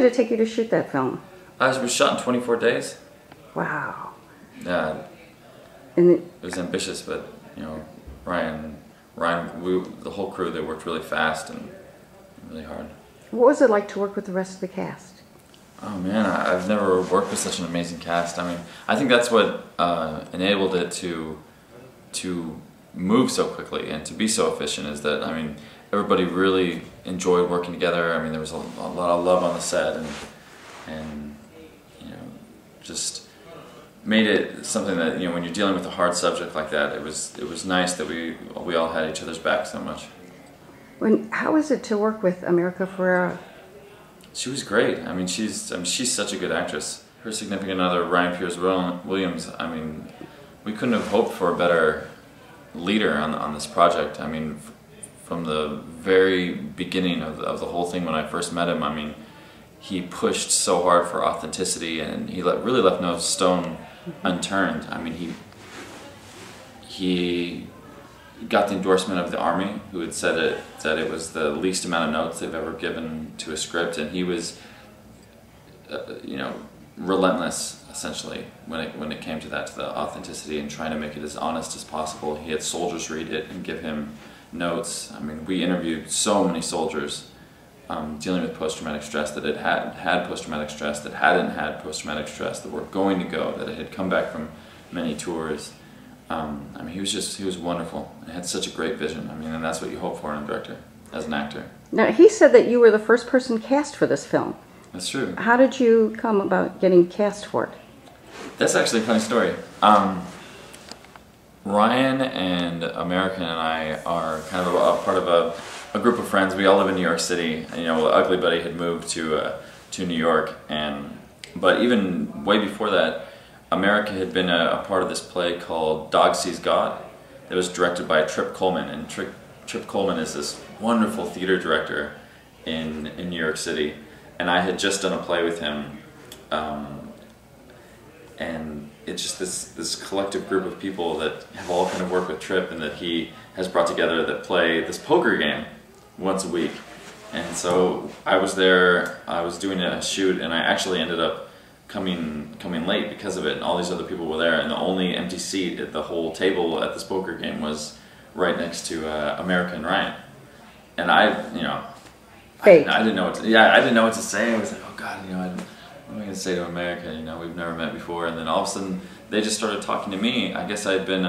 did it take you to shoot that film? It was shot in 24 days. Wow. Yeah. And it was ambitious, but you know, Ryan, the whole crew, they worked really fast and really hard. what was it like to work with the rest of the cast? Oh man, I've never worked with such an amazing cast. I mean, I think that's what enabled it to move so quickly and to be so efficient, is that, I mean, everybody really enjoyed working together. I mean, there was a lot of love on the set, and you know, just made it something that, you know, when you're dealing with a hard subject like that, it was nice that we all had each other's back so much. How is it to work with America Ferrara? She was great. I mean, she's such a good actress. Her significant other, Ryan Pierce Williams. I mean, we couldn't have hoped for a better leader on this project. I mean, from the very beginning of the whole thing, when I first met him, I mean, he pushed so hard for authenticity, and he really left no stone unturned. I mean, he got the endorsement of the Army, who had said that it was the least amount of notes they've ever given to a script, and he was, you know, relentless essentially when it came to that, to the authenticity and trying to make it as honest as possible. He had soldiers read it and give him notes. I mean, we interviewed so many soldiers dealing with post-traumatic stress, that had post-traumatic stress, that hadn't had post-traumatic stress, that were going to go, that had come back from many tours. I mean, he was wonderful and had such a great vision. I mean, and that's what you hope for in a director, as an actor. Now, he said that you were the first person cast for this film. That's true. How did you come about getting cast for it? That's actually a funny story. Ryan and American and I are kind of a part of a group of friends. We all live in New York City. And, you know, Ugly Buddy had moved to New York, but even way before that, America had been a part of this play called Dog Sees God. It was directed by Trip Coleman, and Trip Coleman is this wonderful theater director in New York City. And I had just done a play with him, and it's just this collective group of people that have all kind of worked with Trip, and that he has brought together, that play this poker game once a week. And so I was there, I was doing a shoot, and I actually ended up coming late because of it, and all these other people were there, and the only empty seat at the whole table at this poker game was right next to America and Ryan. And I, you know, I didn't know what to, I didn't know what to say. I was like, oh God, you know, what am I going to say to America? You know, we've never met before. And then all of a sudden, they just started talking to me. I guess I'd been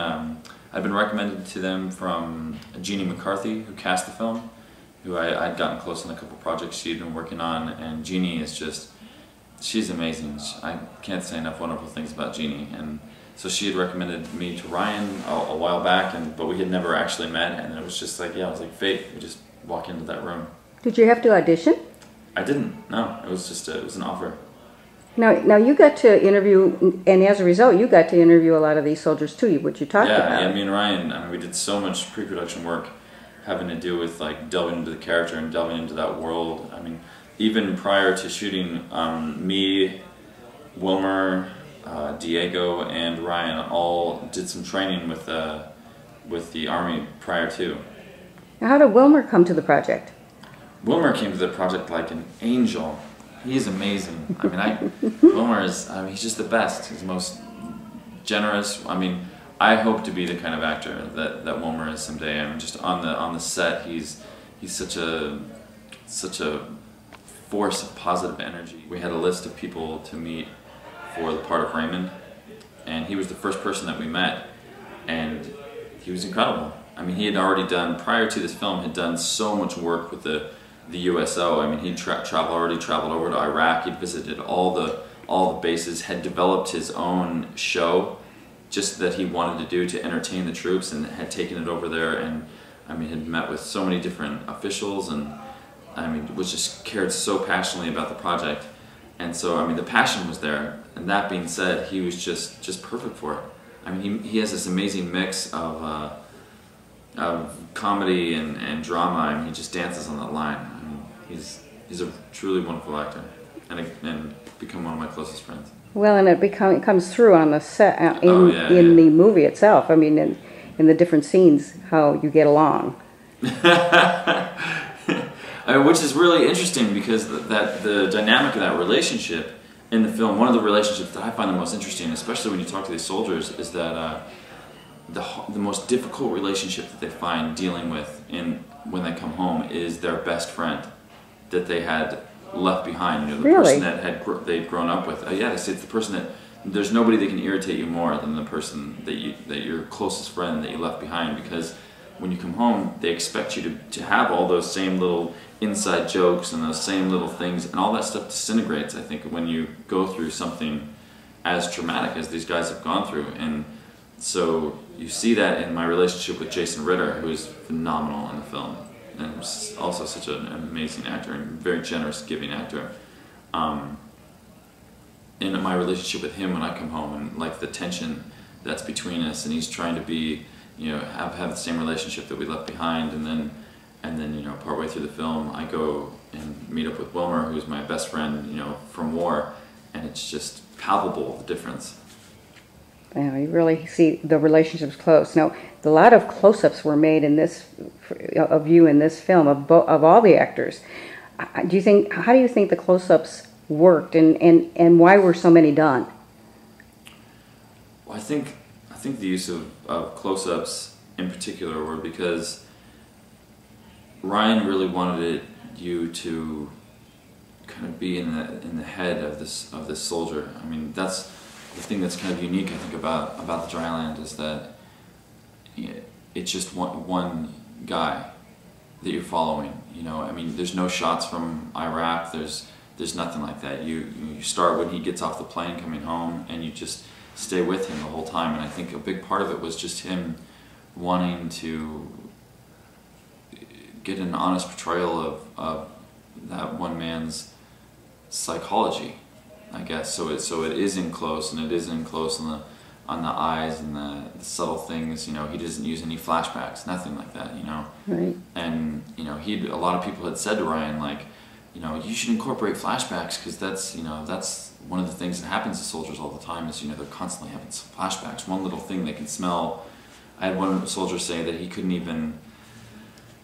recommended to them from Jeannie McCarthy, who cast the film, who I'd gotten close on a couple projects she'd been working on. And Jeannie is just, she's amazing. I can't say enough wonderful things about Jeannie. And so she had recommended me to Ryan a while back, but we had never actually met. And it was just like, yeah, it was like fate. We just walk into that room. Did you have to audition? I didn't. No, it was just it was an offer. Now you got to interview, and as a result, you got to interview a lot of these soldiers too. What you talked about. Yeah, me and Ryan. I mean, we did so much pre-production work, having to do with like delving into the character and delving into that world. I mean, even prior to shooting, me, Wilmer, Diego, and Ryan all did some training with the Army prior to. Now, how did Wilmer come to the project? Wilmer came to the project like an angel. He's amazing. I mean, Wilmer is, I mean, he's just the best. He's the most generous. I mean, I hope to be the kind of actor that Wilmer is someday. I mean, just on the set, he's such a force of positive energy. We had a list of people to meet for the part of Raymond, and he was the first person that we met, and he was incredible. I mean, he had already done, prior to this film, had done so much work with the USO. I mean, he'd already traveled over to Iraq. He'd visited all the bases, had developed his own show just that he wanted to do to entertain the troops, and had taken it over there, and I mean, had met with so many different officials, and I mean, was just cared so passionately about the project. And so, I mean, the passion was there, and that being said, he was just perfect for it. I mean, he has this amazing mix of comedy and drama. I mean, he just dances on that line. I mean, he's a truly wonderful actor, and become one of my closest friends. Well, and it comes through on the set in the movie itself. I mean, in the different scenes, how you get along. I mean, which is really interesting because the dynamic of that relationship in the film, one of the relationships that I find the most interesting, especially when you talk to these soldiers, is that the most difficult relationship that they find dealing with when they come home is their best friend that they had left behind. You know, the person that they'd grown up with. Yeah, they say it's the person that there's nobody that can irritate you more than the person that your closest friend that you left behind, because when you come home, they expect you to have all those same little inside jokes and those same little things, and all that stuff disintegrates, I think, when you go through something as traumatic as these guys have gone through. And so you see that in my relationship with Jason Ritter, who is phenomenal in the film, and also such an amazing actor and very generous, giving actor. In my relationship with him when I come home, and like the tension that's between us, and he's trying to be, you know, have the same relationship that we left behind, and then you know, partway through the film, I go and meet up with Wilmer, who's my best friend, you know, from war, and it's just palpable, the difference. Yeah, you really see the relationship's close. Now, a lot of close-ups were made in this of you in this film of all the actors. How do you think the close-ups worked, and why were so many done? Well, I think the use of close-ups in particular were because Ryan really wanted you to kind of be in the head of this soldier. I mean, that's the thing that's kind of unique, I think, about the Dryland, is that it's just one guy that you're following. You know, I mean, there's no shots from Iraq. There's nothing like that. You start when he gets off the plane coming home, and you just stay with him the whole time. And I think a big part of it was just him wanting to get an honest portrayal of that one man's psychology, I guess. So it is in close, and it is in close on the eyes and the subtle things. You know, he doesn't use any flashbacks, nothing like that. You know, right. And you know, a lot of people had said to Ryan, like, you know, you should incorporate flashbacks, because that's one of the things that happens to soldiers all the time, is, you know, they're constantly having flashbacks. One little thing they can smell. I had one soldier say that he couldn't even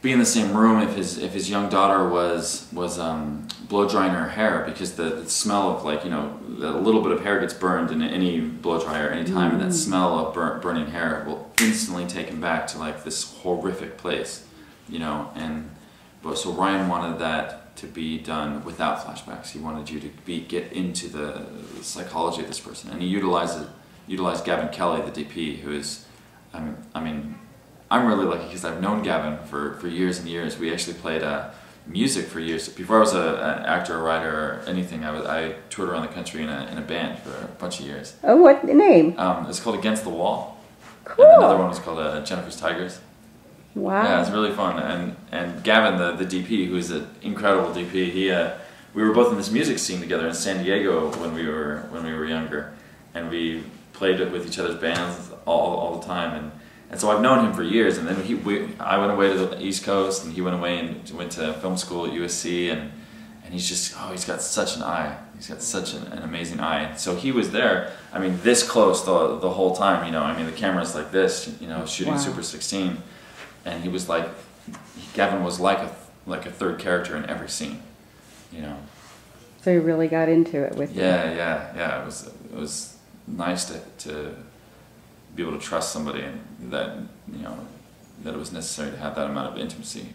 be in the same room if his young daughter was blow drying her hair, because the smell of, like, you know, a little bit of hair gets burned in any blow dryer any time, and that smell of burning hair will instantly take him back to, like, this horrific place, you know. So Ryan wanted that to be done without flashbacks. He wanted you to get into the psychology of this person, and he utilized Gavin Kelly, the DP, who is, I mean, I'm really lucky because I've known Gavin for years and years. We actually played music for years. Before I was an actor, a writer, or anything, I toured around the country in a band for a bunch of years. Oh, what name? It's called Against the Wall. Cool. And another one was called Jennifer's Tigers. Wow. Yeah, it's really fun. And Gavin, the DP, who is an incredible DP, we were both in this music scene together in San Diego when we were younger, and we played with each other's bands all the time. And so I've known him for years. And then I went away to the East Coast, and he went away and went to film school at USC, and he's got such an eye. He's got such an amazing eye. So he was there, I mean, this close the whole time, you know. I mean, the camera's like this, you know, shooting Super 16. And he was like, Gavin was like a third character in every scene, you know. So you really got into it with Yeah. It was nice to be able to trust somebody, and that, you know, that it was necessary to have that amount of intimacy.